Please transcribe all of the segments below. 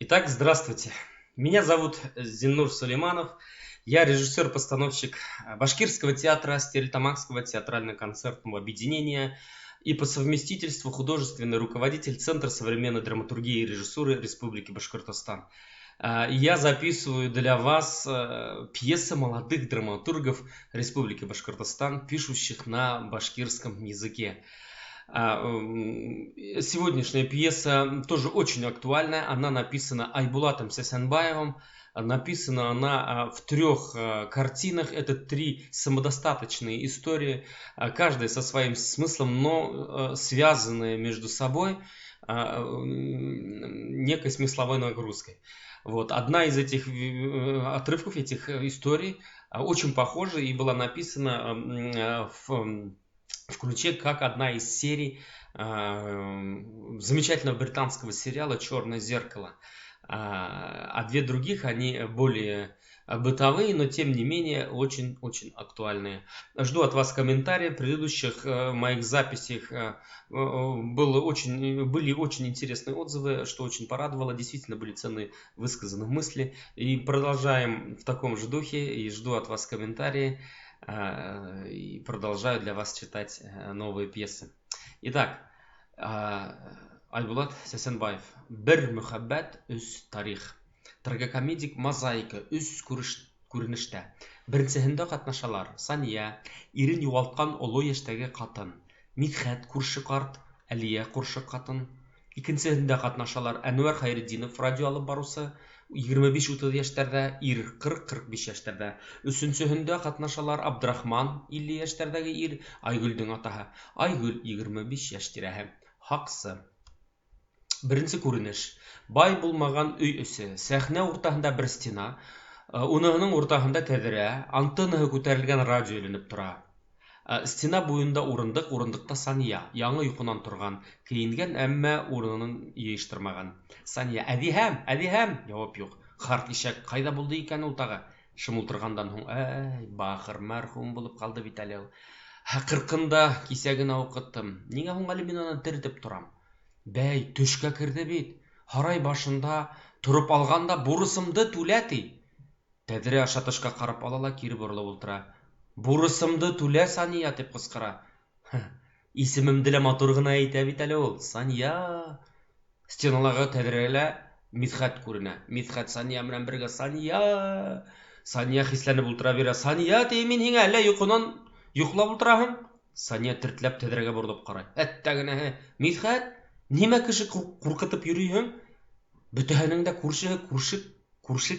Итак, здравствуйте. Меня зовут Зиннур Сулейманов. Я режиссер-постановщик Башкирского театра Стерлитамакского театрально-концертного объединения и по совместительству художественный руководитель Центра современной драматургии и режиссуры Республики Башкортостан. Я записываю для вас пьесы молодых драматургов Республики Башкортостан, пишущих на башкирском языке. Сегодняшняя пьеса тоже очень актуальная. Она написана Айбулатом Сисенбаевым. Написана она в 3 картинах. Это 3 самодостаточные истории, каждая со своим смыслом, но связанные между собой некой смысловой нагрузкой. Вот. Одна из этих отрывков, этих историй очень похожа и была написана в ключе как одна из серий замечательного британского сериала «Черное зеркало». А 2 других, они более бытовые, но тем не менее очень-очень актуальные. Жду от вас комментариев. В предыдущих моих записях были очень интересные отзывы, что очень порадовало. Действительно были ценные высказаны мысли. И продолжаем в таком же духе. И жду от вас комментарии. И продолжаю для вас читать новые пьесы. Итак, Айбулат Сисенбаев. Бер мөхәббәт үз тарих. Трагикомедик мозаика үз күренештә. Беренчесендә катнашалар Сания, ирен югалткан олы яшьтәге катын, Мидхәт күрше карт, Әлия күрше катын. Икенчесендә катнашалар Әнвәр Хәйретдинов, радио алып баручы, 25-30 яшьләрдә, ир 40-45 яшьләрдә. Өченчесендә катнашалар Абдрахман, 50 яшьләрдәге ир, Айгөлнең атаһы. Айгөл 25 яшь тирәһе. Хаксы. Беренче күренеш. Бай булмаган өй эсе. Сәхнә уртаһында бер стена, уныгының уртаһында тәҙрә, антеннаһы күтәрелгән радио эленеп тора. Стена буенда урындык, урындыкта Сания, яңы йокунан торган, киенгән, әммә урынын йыйыштырмаган. Сания: "Әдиһәм", җавап юк. Харт ишәк кайда булды икән ул тагы? Шымылтыргандан һуң: бахыр мәрхүм булып калды бит әле ул. 40-ында кисәгенә укыттым. Нигә һуң әле мин аны терелтеп торам? Бәй, төшкә керде бит. Һарай башында турып алганда бурысымды түлә ти. Тәҙрә аша тышка карап ала ла кире борылып ултыра. Бурысымды түлә, Сания, дип кычкыра. Исемемде лә матур гына әйтә бит әле ул. Сания. Стеналарга тәҙрәлә Мидхәт күренә. Мидхәт Сания менән бергә: "Сания". Сания хисләнеп ултыра бирә. "Сания, ти, мин һиңә әллә йокунан йоклап ултыраһың?" Сания тертләп тәҙрәгә борылып карай. "Әттәгенәһе, Мидхәт, нимә кеше куркытып йөрөйһең? Бөтәһенең дә күрше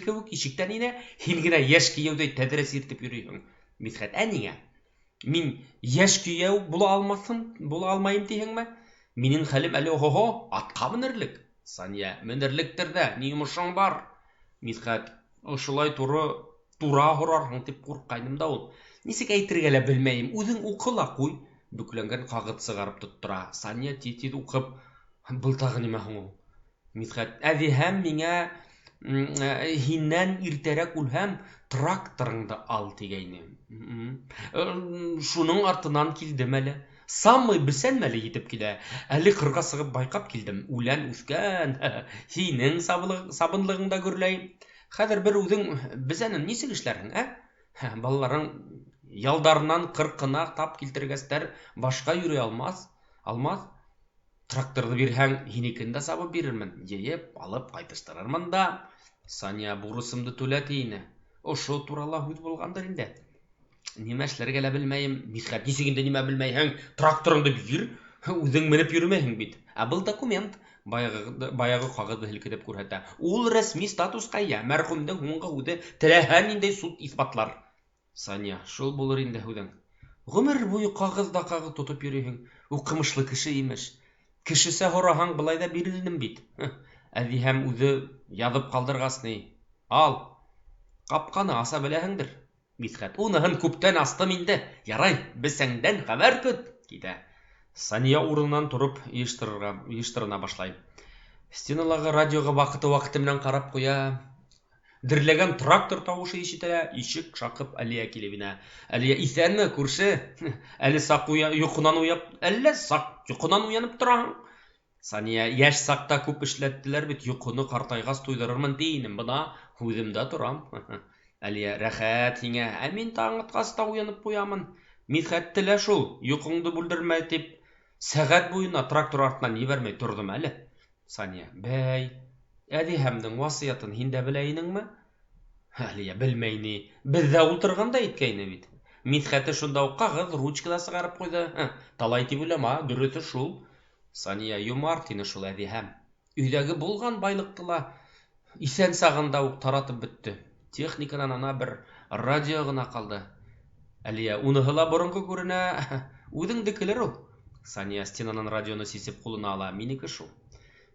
кебек ишектән инә, һин генә яшь кияүдәй тәҙрә сиртеп йөрөйһең." Мидхәт: "Нигә? Мин яшь кияү була алмайым тиһеңме? Минең хәлем әле атка менерлек." Сания: "Менерлектер дә, ни йомышың бар?" Мидхәт: "Ошулай тура һорарһың дип куркайным да ул. Нисек әйтергә лә белмәйм, үзең укыла куй." Бүкләнгән кагыт сыгарып тоттыра. Сания тиз укып: "Был тагы нимә һуң ул?" Мидхәт: "Әдиһәм миңа һиннән иртәрәк үлһәм, тракторыңды ал тигәйне. Шуның артынан килдем әле. Самый бесән мәле итеп килә. Әле кырга сыгып байкап килдем. Үлән үскән. Һинең сабынлыгыңда гөрләйм. Хәзер бер үҙең бесәнен нисек эшләрһең, Балаларың ялдарынан 40-ына тап килтергәстәр, башка йөрөй алмас. Тракторды бирһәң, һинекен дә сабып бирермен. Йыйып, алып кайтыштырырмын да." Сания: "Бурысымды түлә тине. Ошо турала һүҙ булгандыр инде. Нимә эшләргә лә белмәйем." Мидхәт: "Нисек инде нимә белмәйһең? Тракторыңды бир. Үҙең менеп йөрөмәйһең бит. Был документ." Баягы кагыҙҙы һелкетеп күрһәтә. "Ул рәсми статуска ия. Мәрхүмдең һуңғы һүҙе теләһә ниндәй суд иҫбатлар." Сания: "Шул булыр инде һүҙең. Ғүмер буйы кағыҙ тотоп йөрөйһөң. Уҡымышлы кеше имеш. Кешесә һораһаң, былай да бирермен бит. Әдиһәм үҙе яҙып ҡалдырғас ни. Ал, ҡапҡаны аса беләһеңдер." Мидхәт: "Уныһын күптән астым инде. Ярай, бесәңдән хәбәр көт." Китә. Сания урынынан тороп йыштырына башлай. Стеналағы радиоға ваҡыты менән ҡарап ҡуя. Дөрләгән трактор тауышы ишетелә. Ишек шаҡып Әлиә килеп инә. Әлиә: "Иҫәнме, күрше? Әллә саҡ йоҡонан уянып тораһың?" Сания, яш сақта күп эшләттеләр бит, йоқыны картайгас туйдырырмын дейінім, бына һүҙемдә торам. Әлия, рәхәт һиңә, ә мин таң атҡаста уянып ҡуямын. Мидхәтте лә шул, йоҡоңдо бүлдермә тип, сәғәт буйына трактор артынан ебәрмәй тордом әле. Сания, бәй, Әҙиһәмдең васыятын һин дә белә инеңме? Әлия, белмәй ни, беҙҙә ултырғанда әйткәйне бит. Мидхәте шунда уҡ ҡағыҙ, ручкада сығарып ҡуйҙы. Талай тип уйлама, дөрөҫө шул. Сания, йомарт ине шул Әҙиһәм. Өйҙәге булған байлыҡты ла иҫән сағында уҡ таратып бөттө. Техниканан ана бер радио ғына ҡалды. Әлия, уныһы ла боронғо күренә, үҙеңдекелер ул. Сания стенанан радионы сисеп ҡулына ала. Минеке шул.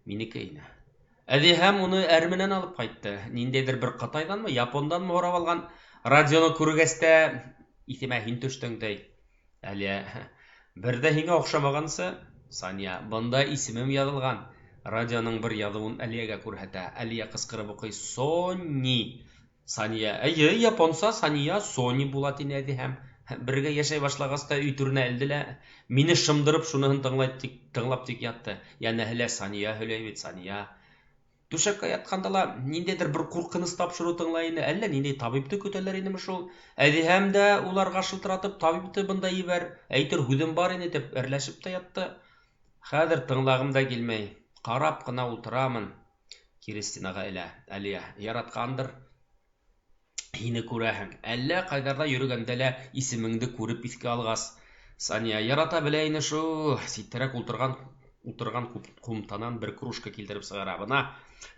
Минеке ине. Әҙиһәм уны әрменән алып ҡайтты. Ниндәйҙер бер Ҡытайҙанмы, Японданмы һорап алған. Радионы күргәстә, иҫемә һин төштөң, ти. Әлия, бер дә һиңә оҡшамағансы. Сания, бында исемем яҙылған. Радионың бер яҙыуын Әлиәгә күрһәтә. Әлиә ҡысҡырып уҡый: Сони. Сания, эйе, японса Сания Сони була, тине Әҙиһәм. Бергә йәшәй башлағас та өй түренә элде лә, мине шымдырып шуныһын тыңлап тик ятты. Йәнәһе лә Сания һөйләй бит, Сания. Түшәккә ятҡанда ла ниндәйҙер бер ҡурҡыныс тапшырыу тыңлай ине, әллә ниндәй табипты көтәләр инеме шул. Әҙиһәм дә уларға шылтыратып табипты бында ебәр, әйтер һүҙем бар ине тип әрләшеп тә ятты. Хәҙер тыңлағым да килмәй, ҡарап ҡына ултырамын. Кристинаға элә. Әлиә, яратҡандыр. Һине күрәһең, әллә ҡайҙарҙа йөрөгәндә лә исемеңде күреп иҫкә алғас. Сания, ярата белә ине шул. Ситтәрәк ултырған ҡумтанан бер кружка килтереп сығара.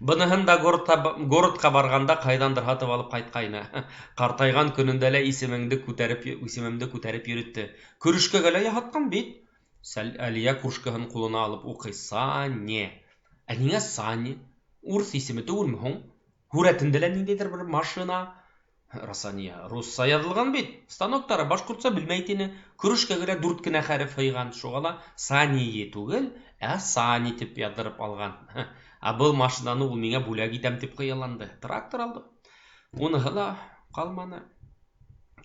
Быныһын да городҡа барғанда ҡайҙандыр һатып алып ҡайтҡайны. Ҡартайған көнөндә лә исемемде күтәреп йөрөттө. Көрөшкәгә лә яһатҡан бит. Әлиә кружкаһын ҡулына алып уҡый. Сане. Ә ниңә Сане? Урыҫ исеме түгелме һуң? Һүрәтендә лә ниндәйҙер бер машина. Росания, русса яҙылған бит. Станоктары башҡортса белмәй тине. Көрөшкәгә лә 4 кенә хәреф һыйған. Шуға ла Сание түгел, ә Сани тип яҙҙырып алған. Ә был машинаны ул миңә бүләк итәм тип ҡыяланды. Трактор алды. Уныһы ла ҡалманы.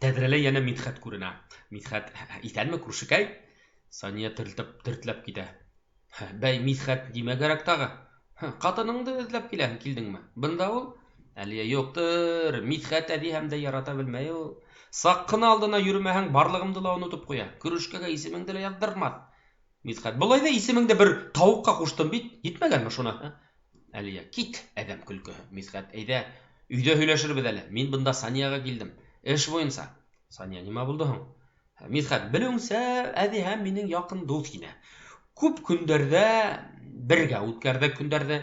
Тәҙрәлә йәнә Мидхәт күренә. Мидхәт, иҫәнме, күршекәй? Сания тертләп китә. Бәй, Мидхәт нимә кәрәк тағы? Ҡатыныңды эҙләп килдеңме? Бында ул? Әлиә, юҡтыр, Мидхәт Әҙиһәмде ярата белмәй ул. Саҡ ҡына алдына йөрөмәһәң, барлығымды ла онотоп ҡуя. Көрөшкәгә исемеңде лә яҙҙырмаҫ. Мидхәт, былай ҙа исемеңде бер тауыҡҡа ҡуштым бит, етмәгәнме шуны? Әлиә, кит, әҙәм көлкөһө. Мидхәт, әйҙә, өйҙә һөйләшербеҙ әле. Мин бында Санияға килдем. Эш буйынса. Сания, нимә булды һуң? Мидхәт, белеүеңсә, Әҙиһәм минең яҡын дуҫ ине. Күп көндәрҙә бергә үткәрҙек көндәрҙе.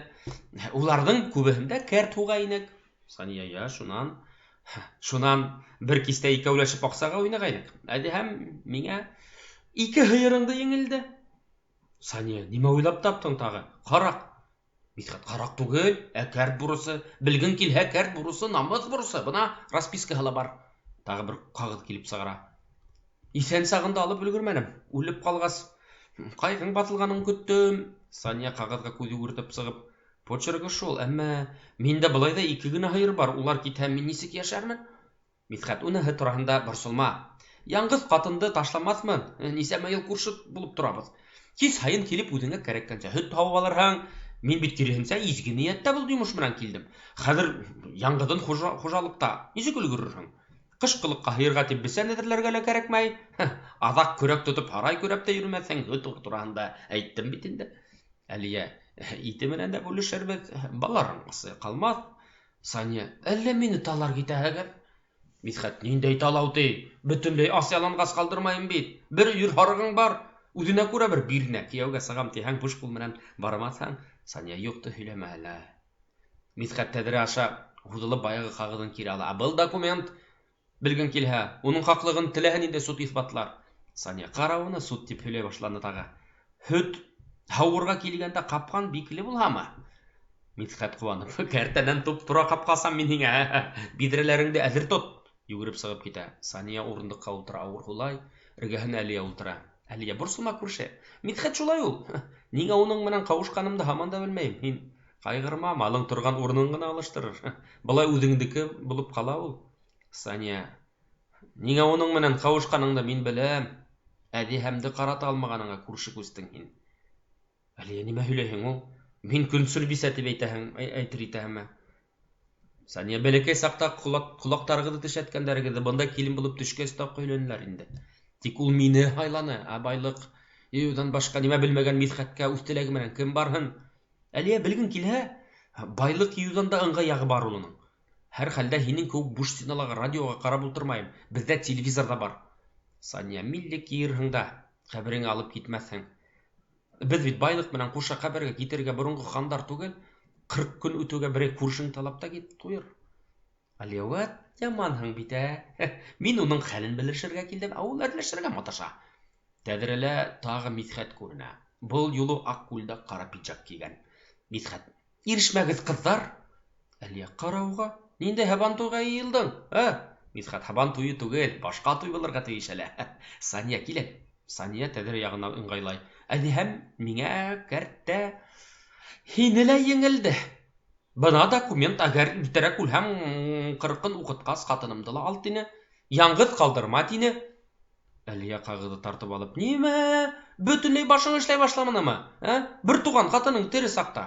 Уларҙың күбеһендә кәрт һуға инек. Сания, я, шунан бер кистә икәүләшеп аҡсаға уйнағайныҡ. Әҙиһәм миңә 2 һыйырыңды еңелде. Сания, нимә уйлап таптың тағы? Ҡараҡ. Мидхәт, ҡараҡ түгел, ә кәрт бурысы. Белгең килһә, кәрт бурысы, намыҫ бурысы. Бына распискаһы ла бар. Тағы бер ҡағыҙ килеп сығара. Иҫән сағында алып өлгөрмәнем. Үлеп ҡалғас, ҡайғың батылғанын көттөм. Сания ҡағыҙға күҙ йүгертеп сығып, почергі шул, әммә миндә былай ҙа 2 генә һыйыр бар. Улар китһә, мин нисек йәшәрмен? Мидхәт, уныһы тураһында борсолма. Яңғыҙ ҡатынды ташламаҫмын. Нисәмә йыл күрше булып торабыҙ. Кис һайын килеп үҙеңә кәрәккәнсә һөт һауып алырһың. Мин бит киреһенсә изге ниәттә был йомош менән килдем. Хәҙер яңғыҙын хужалыҡта нисек өлгөрөрһөң? Ҡышҡылыҡҡа һыйырға тип бесән әҙерләргә лә кәрәкмәй. Аҙаҡ көрәк тотоп һарай көрәптә йөрөмәҫһең. Һөт тураһында әйттем бит инде. Әлиә, ите менән дә бүлешербеҙ. Баларың асы ҡалмаҫ. Сания, әллә мине талар китәһегеҙ? Мидхәт, ниндәй талау ти? Бөтөнләй ас яланғас ҡалдырмайым бит. Бер өйөр һарығың бар. Үҙенә күрә бер бирнә. Кейәүгә сығам тиһәң, буш ҡул менән бармаҫһың. Сания, юҡты һөйләмә әле. Мидхәт тәҙрә аша һуҙылып баяғы ҡағыҙын кире ала. Был документ, белгең килһә, уның хаҡлығын теләһә ниндәй суд иҫбатлар. Сания, ҡара уны, суд тип һөйләй башланы тағы. Һөт һауырға килгәндә ҡапҡан бикле булһамы? Мидхәт ҡыуанып, кәртәнән туп-тура ҡапҡасам мин һиңә. Биҙрәләреңде әҙер тот. Йүгереп сығып китә. Сания урындыҡҡа ултыра, ауыр һулай. Эргәһенә Әлиә ултыра. Әлиә, борсолма күрше. Мидхәт шулай ул. Ниңә уның менән ҡауышҡанымды һаман да белмәйем. Һин ҡайғырма, малың торған урынын ғына алыштырыр. Былай үҙеңдеке булып ҡала ул. Сания, ниңә уның менән ҡауышҡаныңды мин беләм. Әҙиһәмде ҡарата алмағаныңа күрше күстең һин. Әлия, нимә һөйләйһең ул? Мин көнсөл бисә тип әйтер итәһеңме? Сания, бәләкәй саҡта ҡолаҡтарығыҙҙы тешәткәндәрегеҙҙе бында килен булып төшкәс тә һөйләнеләр инде. Тик ул мине һайланы, ә байлык, юдан башҡа нимә белмәгән Мидхәткә үҙ теләге менән кем барһын? Әлиә, белгең килһә, байлык йыуҙан да ыңғай яғы бар уның. Һәр хәлдә һинең кеүек буш стеналағы радиоға ҡарап ултырмайым. Беҙҙә телевизор ҙа бар. Сания, милли киерһең да, ҡәбереңә алып китмәҫһең. Беҙ бит байлыҡ менән ҡуша ҡәбергә китергә боронғо хандар түгел. 40 көн үтеүгә берәй күршең талап та кит ҡуйыр. Әлиә, вәт яманһың бит, ә? Мин уның хәлен белешергә килдем, ә ул әрләшергә маташа. Тәҙрәлә тағы Мидхәт күренә. Был юлы аҡ күлдәк ҡара пиджак кейгән. Мидхәт, ирешмәгеҙ, ҡыҙҙар. Әлиә, ҡара уға, ниндәй һабан туйға йыйылдың? Мидхәт, һабан туйы түгел, башҡа туй булырға тейеш әле. Сания, килен. Сания тәҙрә яғына ыңғайлай. Әҙиһәм, миңә кәртә. Һине лә еңелде. Бына документ, әгәр битәрәк үлһәм, 40-ын уҡытҡас ҡатынымды ла ал тине. Яңғыҙ ҡалдырма тине. Әлиә ҡағыҙҙы тартып алып, нимә? Бөтөнләй башың эшләй башламанымы? Бер туған ҡатының тере саҡта.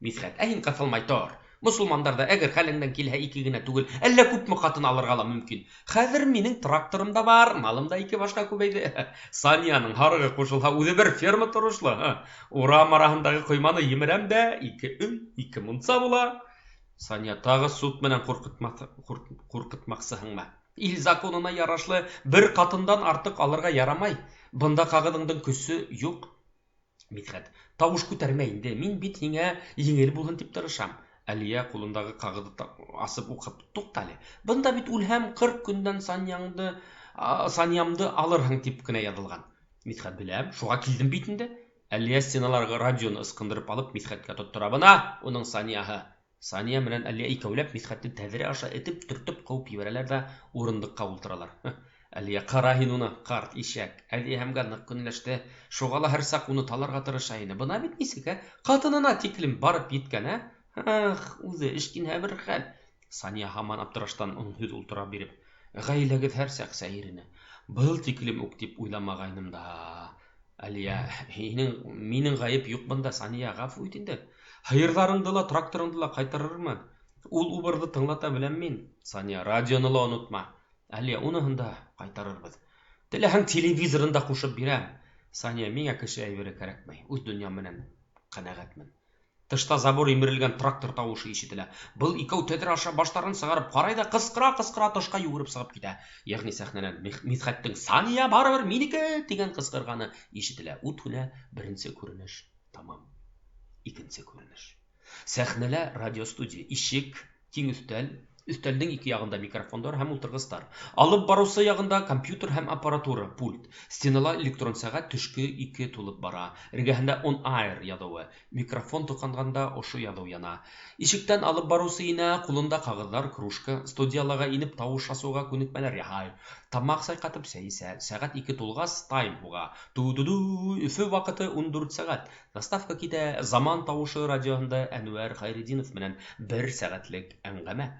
Мидхәт, ә һин ҡыҫылмай тор. Мосолмандарда әгәр хәлеңдән килһә 2 генә түгел, әллә күпме ҡатын алырға ла мөмкин. Хәҙер минең тракторым да бар, малым да 2 башҡа күбәйҙе. Санияның һарығы ҡушылһа, үҙе бер ферма торошло. Урам араһындағы ҡойманы емерәм дә, 2 өй, 2 мунса була. Сания, тағы суд менән ҡурҡытмаҡсыһыңмы? Ил законына ярашлы бер ҡатындан артыҡ алырға ярамай. Бында ҡағыҙыңдың көсө юҡ. Мидхәт, тауыш күтәрмә инде, мин бит һиңә еңел булһын тип тырышам. Әлиә ҡулындағы ҡағыҙҙы асып уҡып, туҡтале. Бында бит үлһәм 40 көндән Саниямды алырһың тип кенә яҙылған. Мидхәт, беләм, шуға килдем бит инде. Әлиә стеналарға радионы ысҡындырып алып Мидхәткә тоттора. Бына уның Санияһы. Сания менән Әлиә икәүләп Мидхәтте тәҙрә аша этеп, төртөп ҡыуып ебәрәләр ҙә урындыҡҡа ултыралар. Әлиә, ҡара һин уны, ҡарт ишәк. Әҙиһәмгә ныҡ көнләште. Шуға ла һәр саҡ уны таларға тырыша ине. Бына бит нисек, ҡатынына тиклем барып еткән, үҙе эшкинһә бер хәл. Сания һаман аптыраштан өнһөҙ ултыра биреп, ғаиләгеҙ һәр саҡ сәйер ине. Был тиклем үк тип уйламағайным да. Әлиә, минең ғайып юҡ бында, Сания, ғәфү ит инде. Һыйырҙарыңды ла, тракторыңды ла ҡайтарырмын. Ул убырҙы тыңлата беләм мин. Сания, радионы ла онотма. Әлиә, уныһын да ҡайтарырбыҙ. Теләһәң телевизорын да ҡушып бирәм. Сания, миңә кеше әйбере кәрәкмәй. Үҙ донъям менән ҡәнәғәтмен. Тышта забор имерелгән трактор тауышы ишетелә. Был икәү тәҙрә аша баштарын сығарып ҡарай ҙа ҡысҡыра-ҡысҡыра тышҡа йүгереп сығып китә. Йәғни сәхнәнән Мидхәттең «Сания, барыбер минеке!» тигән ҡысҡырғаны ишетелә. Ут һүнә. Беренсе күренеш тамам. Икенсе күренеш. Сәхнәлә радиостудия, ишек, киң өҫтәл, өҫтәлдең 2 яғында микрофондар һәм ултырғыстар. Алып барыусы яғында компьютер һәм аппаратура, пульт. Стенала электрон сәғәт төшкө 2 тулып бара. Эргәһендә on air яҙыуы. Микрофон тоҡанғанда ошо яҙыу яна. Ишектән алып барыусы инә, ҡулында ҡағыҙҙар, кружка. Студиялаға инеп тауыш асыуға күнекмәләр яһай. Тамаҡ сайҡатып сәй эсә. Сәғәт 2 тулғас, тайм һуға. Ду-ду-ду, Өфө ваҡыты 14 сәғәт. Заставка китә. Заман тауышы радиоһында Әнүәр Хәйретдинов менән 1 сәғәтлек әңгәмә.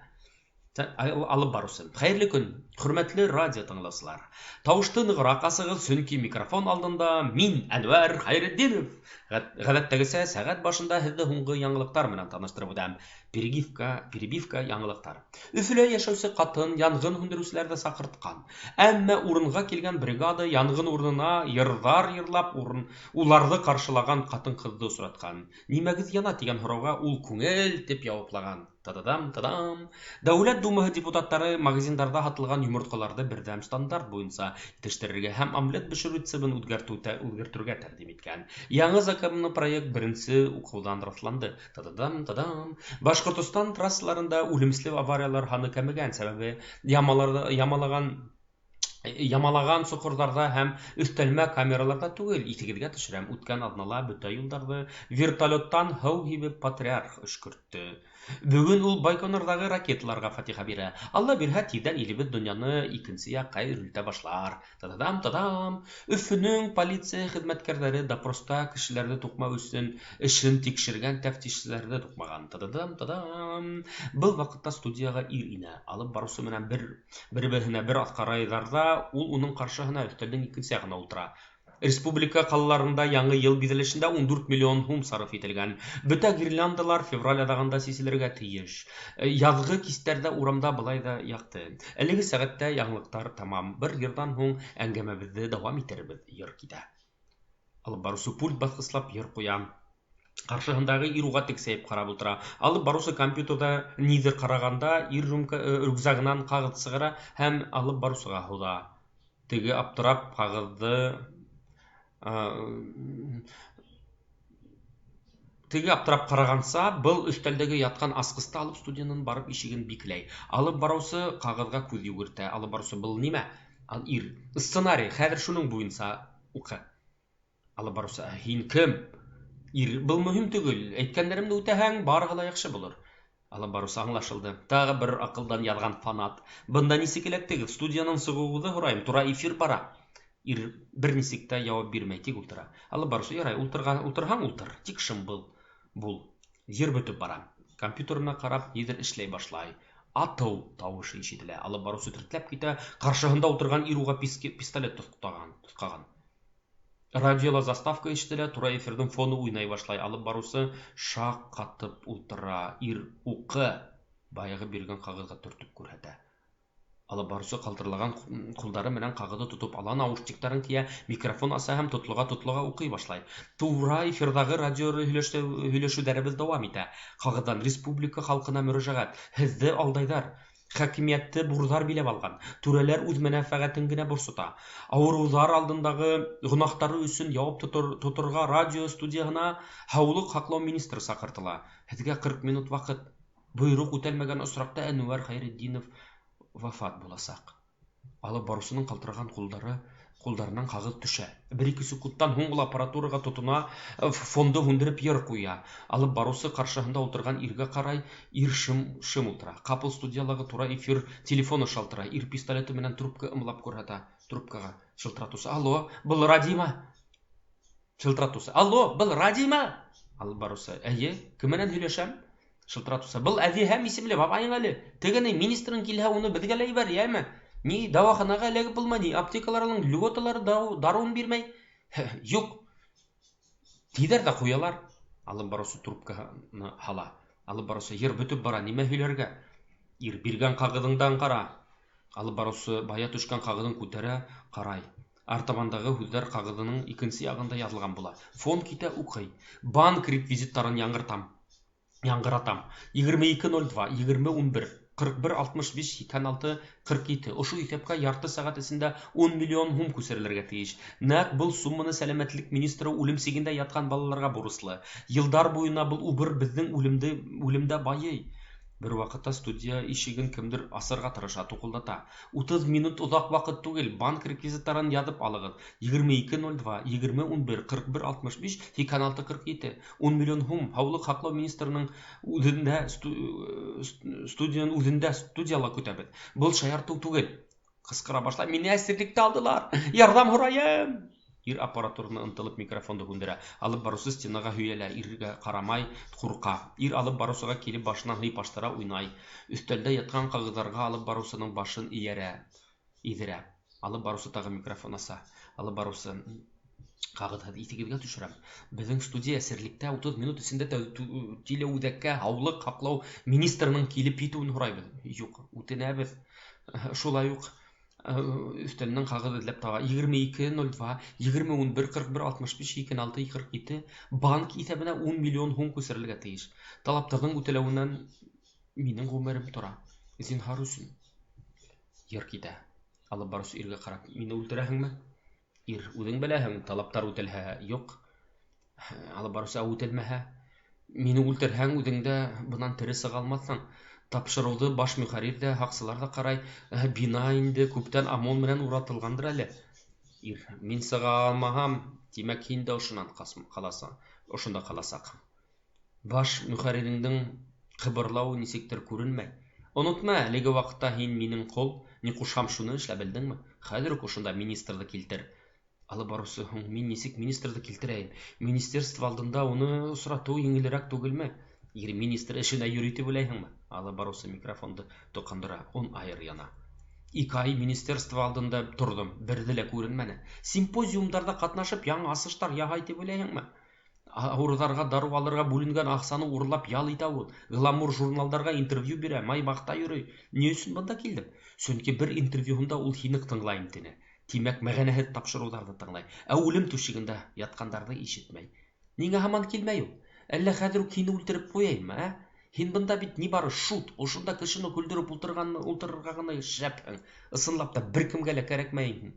Алып барыусы. Хәйерле көн, хөрмәтле радио тыңлаусылар. Тауышты нығыраҡ асығыҙ, сөнки микрофон алдында мин, Әнүәр Хәйретдинов. Ғәҙәттәгесә, сәғәт башында һеҙҙе һуңғы яңылыҡтар менән таныштырып үтәм. Перебивка яңылыҡтар. Өфөлә йәшәүсе ҡатын янғын һүндереүселәрҙе саҡыртҡан. Әммә урынға килгән бригада янғын урынына йырҙар йырлап уларҙы ҡаршылаған ҡатын-ҡыҙҙы осратҡан. Нимәгеҙ яна тигән һорауға ул күңел тип яуаплаған. Тададам. Дәүләт думаһы депутаттары магазиндарда һатылған йомортҡаларҙы берҙәм стандарт буйынса етештерергә һәм омлет бешереү цебын үҙгәртергә тәҡдим иткән. Яңы законопроект беренсе уҡыуҙан раҫланды. Тададам. Башҡортостан трассаларында үлемсле авариялар һаны кәмегән, сәбәбе ямалаған соҡорҙарҙа һәм өҫтәлмә камераларҙа түгел. Иҫегеҙгә төшөрәм, үткән аҙнала бөтә юлдарҙы вертолеттан һыу һибеп патриарх өшкөрттө. Бөгөн ул Байконурҙағы ракеталарға фатиха бирә. Алла бирһә, тиҙҙән илебеҙ донъяны икенсе яҡҡа өйрөлтә башлар. Тададам. Өфөнөң полиция хеҙмәткәрҙәре допроста кешеләрҙе туҡмау өсөн эшен тикшергән тәфтишселәрҙе туҡмаған. Тададам. Был ваҡытта студияға ир инә. Алып барыусы менән бер-береһенә бер аҙ ҡарайҙар ҙа ул уның ҡаршыһына өҫтәлдең икенсе яғына ултыра. Республика қалаларында яңы ел бизелешендә 14 миллион һум сарыф ителгән. Бөтә гирляндалар февраль адагында сизелергә тиеш. Язгы кистәрдә урамда былай да яқты. Әлеге сәгатьтә яңлыктар тамам. Бер йырдан һуң әңгәмәбезне дәвам итербез. Йыр китә. Алып барысы пульт баскыслап йыр куя. Каршыһындагы ир уга тексәеп карап утыра. Алып барысы компьютерда нидер караганда, ир рюкзагынан кагыз сыгыра һәм алып барысыга һуҙа. Теге аптырап кагызды караганса, был өстәлдәге яткан асҡысты алып студиянан барып ишеген бикләй. Алып барыусы кагыҙға күҙ йүгертә. Алып барыусы был нимә? Ир. Сценарий. Хәҙер шуның буйынса уҡы. Алып барыусы, һин кем? Ир, был мөһим түгел. Әйткәндәремде үтәһәң, барыһы ла яҡшы булыр. Алып барыусы аңлашылды. Тағы бер аҡылдан яҙған фанат. Бында нисек эләктегеҙ? Студиянан сығыуығыҙҙы һорайым. Тура эфир бара. Ир бер нисек тә яуап бирмәй, тик ултыра. Алып барыусы, ярай, ултырһаң ултыр. Тик шым бул. Йыр бөтөп бара. Компьютерына ҡарап, ниҙер эшләй башлай. Атыу тауышы ишетелә. Алып барыусы тертләп китә. Ҡаршыһында ултырған ир уға пистолет тоҫҡаған. Радиола заставка ишетелә, тура эфирҙең фоны уйнай башлай. Алып барыусы шаҡ ҡатып ултыра. Ир уҡы баяғы биргән ҡағыҙға төртөп күрһәтә. Алып барыусы ҡалтыраған ҡулдары менән ҡағыҙҙы тотоп ала, наушниктарын кейә, микрофон аса һәм тотлоға уҡый башлай. Тура эфирҙағы радио һөйләшеүҙәребеҙ дауам итә. Ҡағыҙҙан республика халҡына мөрәжәғәт. Һеҙҙе алдайҙар. Хакимиәтте бурҙар биләп алған. Түрәләр үҙ мәнфәғәтен генә борсота. Ауырыуҙар алдындағы гонаһтары өсөн яуап тоторға радио студияһына һаулыҡ һаҡлау министры саҡыртыла. Һеҙгә 40 минут ваҡыт. Бойороҡ үтәлмәгән осраҡта Әнүәр Хәйретдинов вафат буласаҡ. Алып барыусының ҡалтыраған ҡулдарынан ҡағыҙ төшә. 1-2 секундтан һуң ул аппаратураға тотона, фонды һүндереп йыр ҡуя. Алып барыусы ҡаршыһында ултырған иргә ҡарай, ир шым ултыра. Ҡапыл студиялағы тура эфир телефоны шалтыра. Ир пистолеты менән трубка ымлап күрһәтә. Трубкаға шылтыратыусы. Алло, был Радима? Шылтыратыусы. Алло, был Радима? Алып барыусы. Әйе, кем менән һөйләшәм? Шылтыратыусы. Был Әҙиһәм исемле бабайың әле. Тегене министрың килһә, уны беҙгә лә ебәр, йәме? Ни дауаханаға эләгеп булмай, ни аптекаларының льготалары дарыуын бирмәй. Юҡ. Тиҙәр ҙә ҡуялар. Алып барыусы трубкаһына һала. Алып барыусы йыр бөтөп бара, нимә һөйләргә? Ир биргән ҡағыҙыңдан ҡара. Алып барыусы бая төшкән ҡағыҙын күтәрә, ҡарай. Артабандағы һүҙҙәр ҡағыҙының икенсе яғында яҙылған була. Фон китә уҡый. Банк реквизиттарын яңғыратам. 2202 2011 4165 86 47. Ошо иҫәпкә ярты сәғәт эсендә 10 миллион һум күсерелергә тейеш. Нәҡ был сумманы сәләмәтлек министры үлем сигендә ятҡан балаларға бурыслы. Йылдар буйына был убыр беҙҙең үлемдә байый. Бер ваҡытта студия ишеген кемдер асырға тырыша, туҡылдата. 30 минут оҙаҡ ваҡыт түгел, банк реквизиттарын яҙып алығыҙ. 2202 2011 4165 86 47. 10 миллион һум һаулыҡ һаҡлау министрының студияла көтәбеҙ. Был шаяртыу түгел. Ҡысҡыра башлай. Мине әсирлеккә алдылар. Ярҙам һорайым. Ир аппаратураны ынтылып микрофонды һүндерә. Алып барыусы стенаға һөйәлә. Иргә ҡарамай, ҡурҡа. Ир алып барыусыға килеп башынан һыйпаштыра, уйнай. Өҫтәлдә ятҡан ҡағыҙҙарға алып барыусының башын иҙерә. Алып барыусы тағы микрофон аса. Алып барыусы ҡағыҙһыҙ иҫегеҙгә төшөрәм. Беҙҙең студия әсирлектә 30 минут эсендә Тилеүҙәккә һаулыҡ һаҡлау министрының килеп етеүен һорайбыҙ. Юҡ, үтенәбеҙ. Шулай уҡ өҫтәленән ҡағыҙ эҙләп таба. 2202 2011 4165 26 47 банк иҫәбенә 10 миллион һум күсерелергә тейеш. Талаптарҙың үтәлеүенән минең ғүмерем тора. Зинһар өсөн. Йыр китә. Алып барыусы иргә ҡарап, мине үлтерәһеңме? Ир, үҙең беләһең, талаптар үтәлһә, юҡ. Алып барыусы үтәлмәһә, мине үлтерһәң, үҙеңдә бынан тере сыға алмаҫһың. Тапшырыуҙы баш мөхәррир дә, һаҡсылар да ҡарай. Бина инде күптән ОМОН менән уратылғандыр әле. Ир, мин сыға алмаһам, тимәк һин дә ошонда ҡаласаҡһың. Баш мөхәрриреңдең ҡыбырлауы нисектер күренмәй. Онотма, әлеге ваҡытта һин минең ҡол, ни ҡушһам шуны эшлә, белдеңме? Хәҙер үк ошонда министрҙы килтер. Алып барыусы, мин нисек министрҙы килтерәйем? Министерство алдында уны осратыу еңелерәк түгелме? Ир, министр эшенә йөрөй тип уйлайһыңмы? Алып барыусы микрофонды тоҡандыра, он айыр яна. 2 ай министерство алдында тұрдым, бірді лә көрінмәне. Симпозиумдарда қатнашып, яңа асыштар яһай деп ойлайһыңмы? Ауырдарға дару алырға бүленгән ақсаны урлап ял итә ул. Гламур журналдарға интервью бирә, майбақта йөрөй. Ни өчен бында килдем? Чөнки бер интервьюһында ул һине тыңлайм тине. Тимәк, мәгънәһеҙ тапшырыуҙарҙы тыңлай. Ә үлем түшегендә ятҡандарҙы ишетмәй. Ниңә һаман килмәй ул? Әллә хәҙер үк һине үлтереп ҡуяйыммы, ә? Һин бында бит ни бары шут, ошонда кешене көлдөрөп ултырырға гына шәпһең. Ысынлап та бер кемгә лә кәрәкмәйһең.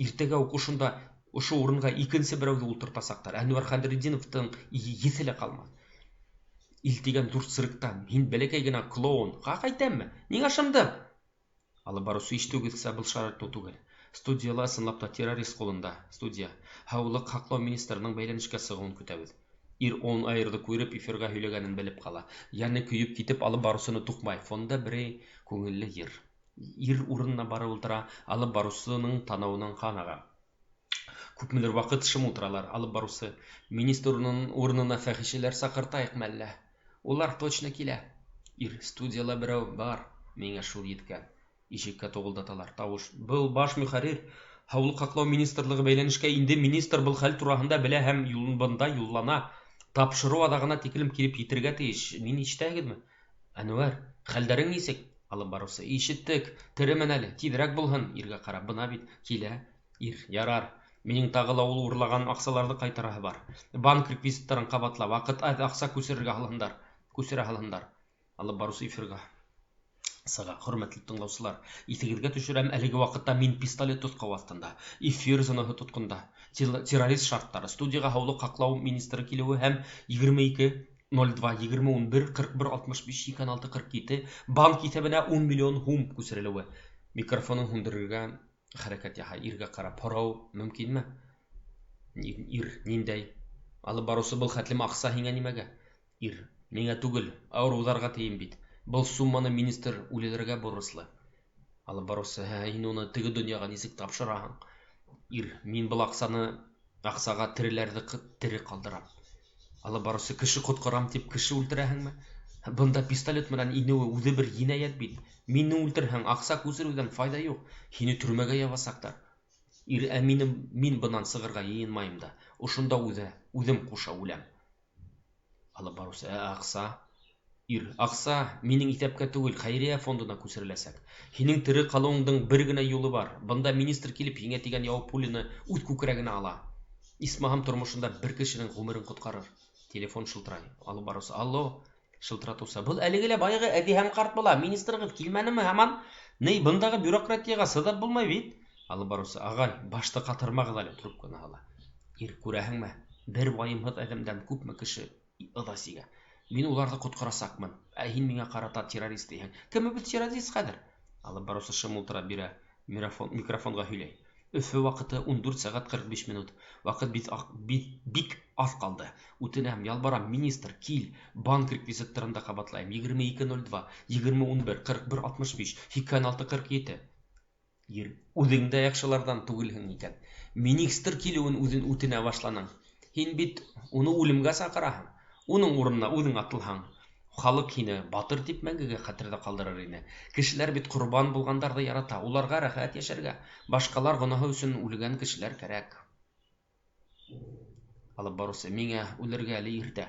Иртәгә үк ошонда ошо урынға икенсе берәүҙе ултыртасаҡтар. Әнүәр Хәдретдиновтың еҫе лә ҡалмаҫ. Илтигән ҙур цирктан һин бәләкәй генә клоун. Ҡаҡ әйтәмме? Ниңә шымдым? Алып барыусы ишетеүегеҙсә был шаяртыу түгел. Студияла ысынлап та террорист ҡулында. Студия. Һаулыҡ һаҡлау министрының бәйләнешкә сығыуын көтәбеҙ. Ир он айырҙы күреп, эфирға һөйләгәнен белеп ҡала. Яны көйөп китеп, алып барыусыны туҡмай. Фонда берәй күңелле йыр. Ир урынына барып ултыра, алып барыусының танауынан ҡан аға. Күпмелер ваҡыт шым ултыралар. Алып барыусы министр урынына фәхишеләр саҡыртайыҡмы әллә? Улар точно килә. Ир, студияла берәү бар. Миңә шул еткән. Ишеккә тоғолдаталар. Тауыш. Был баш мөхәррир. Һаулыҡ һаҡлау министрлығы бәйләнешкә инде. Министр был хәл тураһында белә һәм бында юллана. Тапшырыу аҙағына тиклем килеп етергә тейеш. Мин ишетәһегеҙме? Әнүәр, хәлдәрең нисек? Алып барыусы. Ишеттек. Теремен әле. Тиҙерәк булһын. Иргә ҡарап. Бына бит килә. Ир, ярар. Минең тағы ла ул урлаған аҡсаларҙы ҡайтараһы бар. Банк реквизиттарын ҡабатла. Ваҡыт аҡса күсерергә һалһындар. Күсерә һалһындар. Алып барыусы эфирға сыға. Хөрмәтле тыңлаусылар, иҫегеҙгә төшөрәм, әлеге ваҡытта мин пистолет тотҡау аҫтында. Эфир зонаһы тотҡонда. Террорист шарттары. Студияға һаулыҡ һаҡлау министры килеүе һәм 22-02-20-11-41-65-26-47 банк иҫәбенә 10 миллион һум күсерелеүе. Микрофонын һүндерергә хәрәкәт яһай. Иргә ҡарап һорау мөмкинме? Ир, ниндәй? Алып барыусы был хәтлем аҡса һиңә нимәгә? Ир, миңә түгел, ауырыуҙарға тейем бит. Был сумманы министр үлеләргә бурыслы. Алып барыусы, һин уны теге донъяға нисек тапшыраһың? Ир, мин был аҡсаға тереләрҙе тере ҡалдырам. Алып барыусы, кеше ҡотҡарам тип кеше үлтерәһеңме? Бында пистолет менән инеүе үҙе бер енәйәт бит. Мине үлтерһәң, аҡса күсереүҙән файда юҡ. Һине төрмәгә ябасаҡтар. Ир, ә мин бынан сығырға йыйынмайым да. Ошонда үҙем ҡуша үләм. Алып барыусы, аҡса? Ир, аҡса минең иҫәпкә түгел, хәйриә фондына күсереләсәк. Һинең тере ҡалыуыңдың бер генә юлы бар. Бында министр килеп һиңә тигән яуап пулены үҙ күкрәгенә ала. Исмаһам, тормошонда бер кешенең ғүмерен ҡотҡарыр. Телефон шылтырай. Алып барыусы, алло, шылтыратыуса. Был әлеге лә байығы әҙиһәм ҡарт була. Министрығыҙ килмәнеме һаман? Ней, бындағы бюрократияға сыҙап булмай бит. Алып барыусы, ағай, башты ҡатырмағыҙ әле, трубканы һала. Ир, күрәһеңме? Бер вайымһыҙ әҙәмдән күпме кеше ыҙа сигә. Мин уларҙы ҡотҡарасаҡмын. Ә һин миңә ҡарата террорист тиһең. Кемебеҙ террорист хәҙер? Алып барыусы шым ултыра бирә. Микрофонға һөйләй. Өфө ваҡыты 14 сәғәт 45 минут. Ваҡыт бик аҙ ҡалды. Үтенәм, ялбарам, министр, кил. Банк реквизиттарында ҡабатлайым. 22:02, 20:11, 41:65, 26:47. Ир, үҙең дә яҡшыларҙан түгелһең икән. Министр килеүен үҙен үтенә башланың. Һин бит уны үлемгә саҡыраһың. Уның урынына үҙең атылһаң, халыҡ һине батыр тип мәңгегә хәтерҙә ҡалдырыр ине. Кешеләр бит ҡорбан булғандарҙы ярата, уларға рәхәт йәшәргә. Башҡалар гонаһы өсөн үлгән кешеләр кәрәк. Алып барыусы, миңә үлергә әле иртә.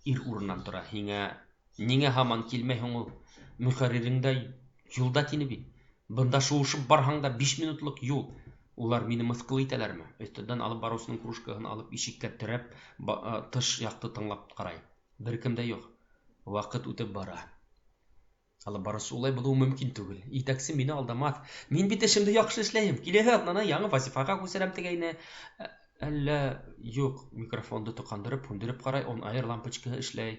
Ир урынынан тора. Ниңә һаман килмәйһең ул? Мөхәрририңдә юлда тине бит. Бында шыуышып барһаң да 5 минутлыҡ юл. Улар мине мыҫҡыл итәләрме? Өҫтәндән алып барыусының кружкаһын алып ишеккә терәп, тыш яҡты тыңлап ҡарай. Бер кем дә юҡ. Ваҡыт үтеп бара. Алып барыусы, улай булыуы мөмкин түгел. Итәксе мине алдамаҫ. Мин бит эшемде яҡшы эшләйем. Киләһе аҙнаны яңы вазифаға күсерәм тигәйне. Әллә юҡ, микрофонды тоҡандырып, һүндереп ҡарай, он айыр лампочкаһы эшләй.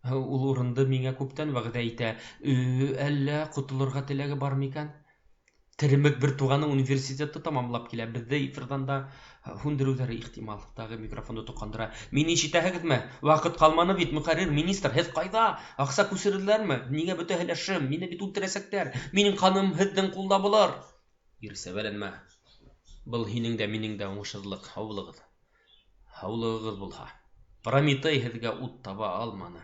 Ул урынды миңә күптән вәғәҙә итә. Әллә ҡотолорға теләге бар микән? Теремек бер туғаны университетты тамамлап килә. Беҙҙе эфирҙан да һүндереүҙәре ихтимал. Тағы микрофонды тоҡандыра. Мин ишетәһегеҙме? Ваҡыт ҡалманы бит, мөхәррир, министр. Һеҙ ҡайҙа? Аҡса күсерҙеләрме? Ниңә бөтәһе лә шым? Мине бит үлтерәсәктәр. Минең ҡаным һеҙҙең ҡулда булыр. Ир, сәбәләнмә. Был һинең дә, минең дә уңышһыҙлыҡ. Һаулығыҙ. Һаулығығыҙ булһа. Прометей һеҙгә ут таба алманы.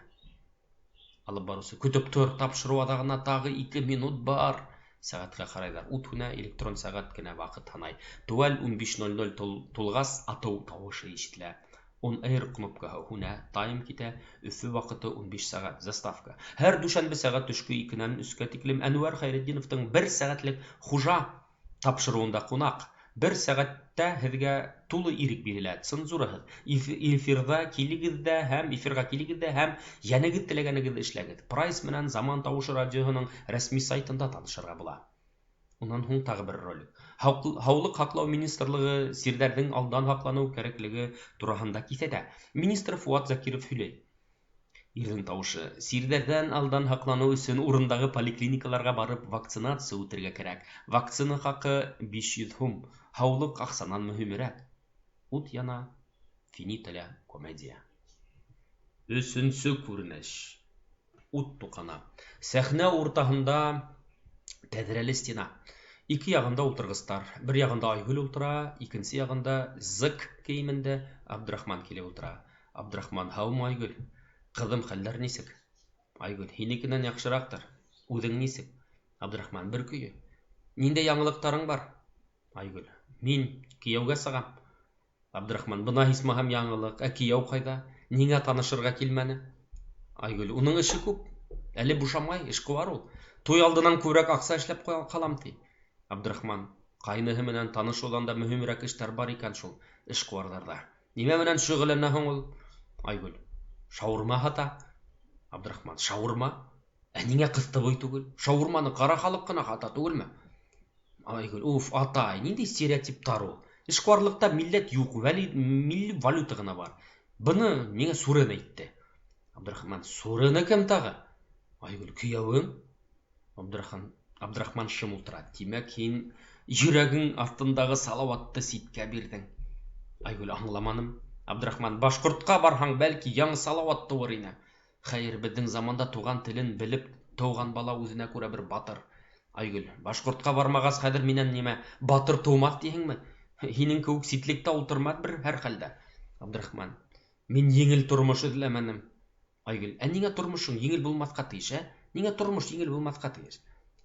Алып барыусы, көтөп тор, тапшырыу аҙағына тағы 2 минут бар. сәгатькә карайлар. Ут хуна электрон сәгать кенә вакыт һанай. Туал 15:00 тулгас ату тавышы ишетелә. Он эйр кнопкаһы хуна тайм китә. Өфе вакыты 15 сәгать. Заставка. Һәр дүшәнбе сәгать төшке 2-нән 3-кә тиклем Әнвәр Хәйретдиновтың 1 сәгатьлек хуҗа тапшыруында кунак. 1 сәгатьтә һезгә тулы ирек бирелә. Цензураһыз. Эфирда килегездә һәм эфирга килегездә һәм янегез теләгәнегезне эшләгез. Прайс менән Заман тавышы радиоһының рәсми сайтында танышырга була. Унан һуң тагы бер ролик. Һаулык һаклау министрлыгы сирдәрнең алдан һаклану кирәклеге турында кисәтә. Министр Фуат Закиров һөйләй. Ирнең тавышы. Сирдәрдән алдан һаклану өчен урындагы поликлиникаларга барып вакцинация үтәргә кирәк. Вакцина хакы 500 һум. Һаулык аксанан мөһимрәк. Ут яна. Финиталя комедия. Өченче күренеш. Ут тукана. Сәхнә уртаһында тәҙрәле стена. Ике ягында ултыргыстар. Бер ягында Айгөл ултыра, икенче ягында зык киемендә Абдрахман килеп ултыра. Абдрахман: "Һаумы, Айгөл. Кызым, хәлләр нисек?" Айгөл: "Һинекенән яхшырактыр. Үзең нисек?" Абдрахман: "Бер көйе. Нинде яңалыктарың бар?" Айгөл: "Мин кияүгә сыгам." Абдрахман: "Бына исмаһам яңалык, кияү кайда? Нигә танышырга килмәне?" Айгөл: "Уның эше күп. Әле бушамай, эш куар ул. Туй алдынан күбрәк акса эшләп калам ти." Абдрахман: "Кайныһы менән танышудан да мөһимрәк эшләр бар икән шул, эш куарларда. Нимә менән шөгыльләнә һуң ул?" Айгөл: "Шаурма һата." Абдрахман: "Шаурма? Нигә кыстыбый түгел? Шаурманы кара халык кына һата түгелме?" Айгөл: "Уф, атай, нинди стереотиптар ул? Эшкуарлыкта милләт юк, милли валюта гына бар. Буны миңа Сүрен әйтте." Абдрахман: "Сүрене кем тагы?" Айгөл: "Кияүең." Абдрахман шым ултыра. "Тимәк, һин йөрәгең астындагы салаватты ситкә бирдең." Айгөл: "Аңламаным." Абдрахман: "Башкортка барһаң, бәлки яңа салават туур ине. Хәер, безнең заманда туган телен белеп туган бала үзенә күрә бер батыр." Айгөл: "Башкортка бармагас, хәзер миннән нимә, батыр тумас дисеңме? Һинең кеүек ситлектә ултырмас бер һәр хәлдә." Абдрахман: "Мин еңел тормыш эзләмәнем." Айгөл: "Нигә тормышың еңел булмаска тиеш, Нигә тормыш еңел булмаска тиеш?"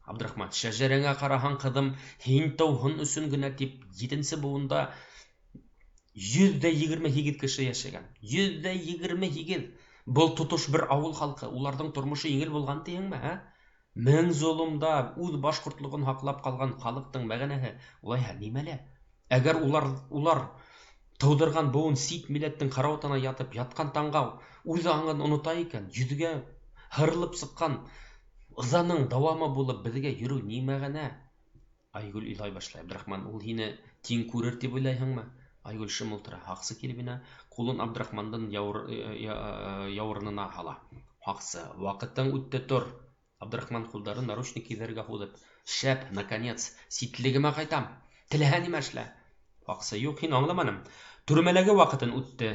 Абдрахман: "Шәҗәрәңә караһаң, кызым, һин тауһын өчен генә дип 7нче буында 128 кеше яшәгән. 128. Был тотыш бер авыл халкы, уларның тормышы еңел булган тиеңме, Мең золымда үз башкортлыгын һаклап калган халыктың мәгънәһе улайһа нимәлә? Әгәр улар тудырган буын сит милләттең караватына ятып яткан таңга үз аңын оныта икән, йөзгә һырылып сыккан ызаның дәвамы булып безгә йөрү ни мәгънә?" Айгөл илай башлый. Абдрахман: "Ул һине тиң күрер дип уйлайһыңмы?" Айгөл шым ултыра. Хаксы килеп инә, кулын Абдрахмандың яурынына һала. Хаксы: "Вакытың үтте, тор." Абдрахман кулдарын наручник кидәргә һуҙып: "Шәп, наконец, ситлегемә кайтам. Теләһә нимә эшлә." Хаксы: "Юк, һин аңламаным. Төрмәләге вакытын үтте.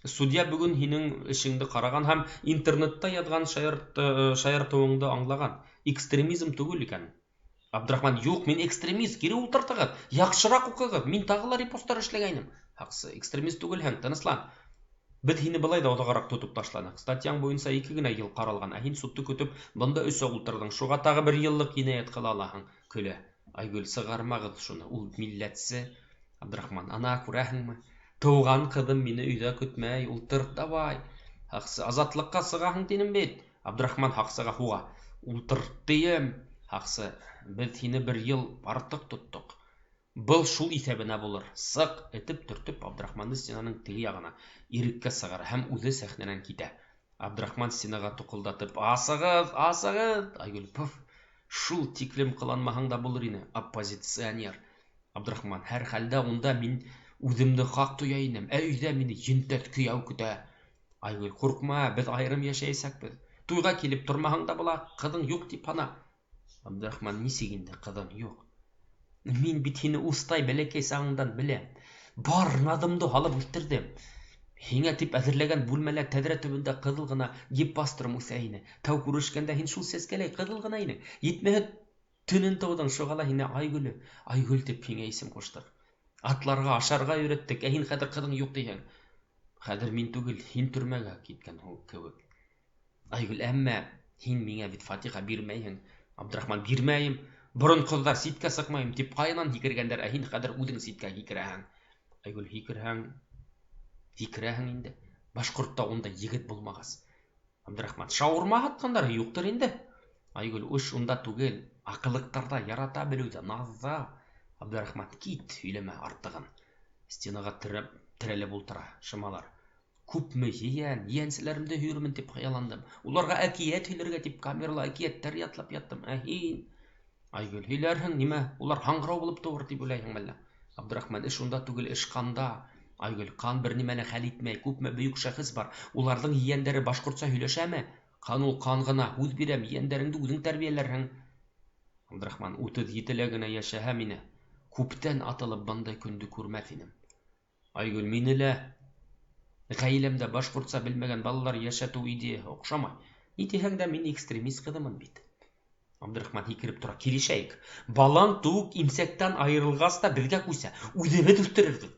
Судья бүген һинең эшеңде караган һәм интернетта язган шаяртыуыңды аңлаган. Экстремизм түгел икән." Абдрахман: "Юк, мин экстремист, кире ултыртыгыз. Яхшырак укыгыз. Мин тагы ла репосттар эшләгәйнем." Хаксы: "Экстремист түгелһең, тыныслан. Без һине былай да оҙағыраҡ тотоп ташланыҡ. Статьяң буйынса 2 генә йыл ҡаралған, ә һин судты көтөп бында 3 ай ултырҙың. Шуға тағы 1 йыллыҡ енәйәт ҡыла алаһың." Көлә. Айгөл: "Сығармағыҙ шуны, ул милләтсе." Абдрахман: "Ана, күрәһеңме? Тыуған ҡыҙым мине өйҙә көтмәй, ултырт давай." Хаксы: "Азатлыҡҡа сығаһың тинем бит." Абдрахман Хаксыға һуға: "Ултырт тием." Хаксы: "Беҙ һине 1 йыл артыҡ тоттоҡ. Был шул иҫәбенә булыр." Сыҡ этеп төртөп Абдрахманды стенаның теге яғына иреккә сығара һәм үҙе сәхнәнән китә. Абдрахман стенаға туҡылдатып: "Асығыҙ, асығыҙ!" Айгөл: "Пф, шул тиклем ҡыланмаһаң да булыр ине, оппозиционер." Абдрахман: "Һәр хәлдә унда мин үҙемде хаҡ тоя инем, ә өйҙә мине йөнтәҫ кейәү көтә." Айгөл: "Ҡурҡма, беҙ айырым йәшәйәсәкбеҙ. Туйға килеп тормаһаң да була, ҡыҙың юҡ тип һана." Абдрахман: "Нисек инде ҡыҙым юҡ? Мин бит һине устай бәләкәй сағыңдан беләм. Бар наҙымды һалып үҫтерҙем. Һиңә тип әҙерләгән бүлмәлә тәҙрә төбөндә ҡыҙыл ғына гиппастром үҫә ине. Тәү күрешкәндә һин шул сәскәләй ҡыҙыл ғына инең. Етмәһә, төнөн тыуҙың, шуға ла һине Айгөлө, Айгөл тип һиңә исем ҡуштыҡ. Атларға, ашарға өйрәттек, ә һин хәҙер ҡыҙың юҡ тиһең. Хәҙер мин түгел, һин төрмәгә киткән кеүек. Айгөл: "Әммә һин миңә бит фатиха бирмәйһең." Абдрахман: "Бирмәйем. Борын кызлар ситкә сыкмайым дип кайнан һикергәндер, ә һин хәзер үзең ситкә һикерәһең. Айгөл һикерәһең инде. Башкортта унда егет булмагас. Абдрахман, шаурма һаткандар юктыр инде. Айгөл, уш унда түгел, акыллыктарда ярата белүдә, назда. Абдрахман, кит, һөйләмә артыгын. Стенага терәлеп ултыра, шымалар. Күпме ейәнселәремде һөйрмен дип хыялландым. Уларга әкият һөйләргә дип камерала әкияттәр ятлап яттым. Ә һин? Айгөл, һөйләрһең нимә? Улар хаңгырау булып тугыр дип уйлайһың мәллә? Абдрахман, эш унда түгел, эш канда. Айгөл, кан бер нимәне хәл итмәй, күпме бөек шәхес бар. Уларның ейәндәре башкортса һөйләшәме? Кан ул кан гына, үз бирәм, ейәндәреңде үзең тәрбияләрһең. Абдрахман, 37 генә яшәһәм ине, күптән атылып бындай көндө күрмәс идем. Айгөл, мине лә гаиләмдә башкортса белмәгән балалар яшәтү идеяһы оҡшамай. Ни тиһәң дә мин экстремист ҡыҙымын бит. Абдрахман һикереп тора. Килешәйек. Балаң тук имсәктән айырылғас та беҙгә күсә. Үҙебеҙ үҫтерербеҙ.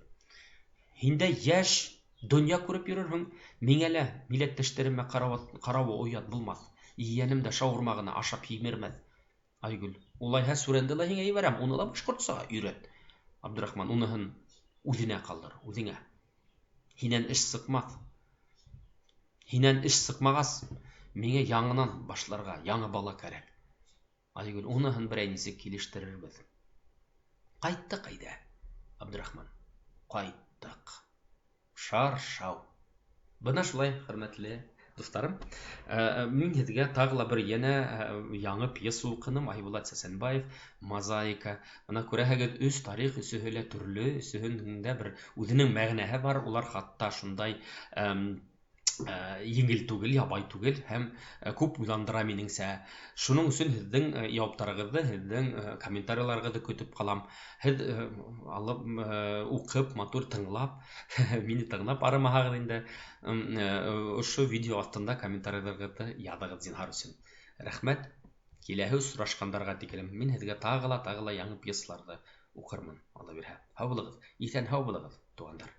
Һин дә йәш, донъя күреп йөрөрһөң. Миңә лә милләттәштәремә ҡарауы оят булмаҫ. Ейәнем дә шаурма ғына ашап һимермәҫ. Айгөл, улайһа сүрәнде ла һиңә ебәрәм, уны ла башҡортсаға өйрәт. Абдрахман, уныһын үҙенә ҡалдыр, үҙеңә. Һинән эш сыҡмаҫ. Һинән эш сыҡмағас, миңә яңынан башларға, яңы бала кәрәк. Айгөл, уныһын берәй нисек килештерербеҙ. Ҡайттыҡ әйҙә. Абдрахман, ҡайттыҡ. Шаршау. Бына шулай, хөрмәтле дуҫтарым. Мин һеҙгә тағы ла бер йәнә яңы пьеса уҡыным. Айбулат Сәсәнбаев, Мозаика. Бына күрәһегеҙ, 3 тарих, өсөһө лә төрлө, өсөһөнөң дә бер үҙенең мәғәнәһе бар. Улар хатта шундай еңел түгел, ябай түгел һәм күп уйландыра минеңсә. Шуның өсөн һеҙҙең яуаптарығыҙҙы, һеҙҙең комментарийларығыҙҙы көтөп ҡалам. Һеҙ алып, уҡып, матур тыңлап, мине тыңлап арымаһағыҙ инде. Ошо видео аҫтында комментарийларығыҙҙы яҙығыҙ зинһар өсөн. Рәхмәт. Киләһе осрашҡандарға тиклем мин һеҙгә тағы ла яңы пьесаларҙы уҡырмын. Алла бирһә. Һау булығыҙ, иҫән һау булығыҙ, туғандар.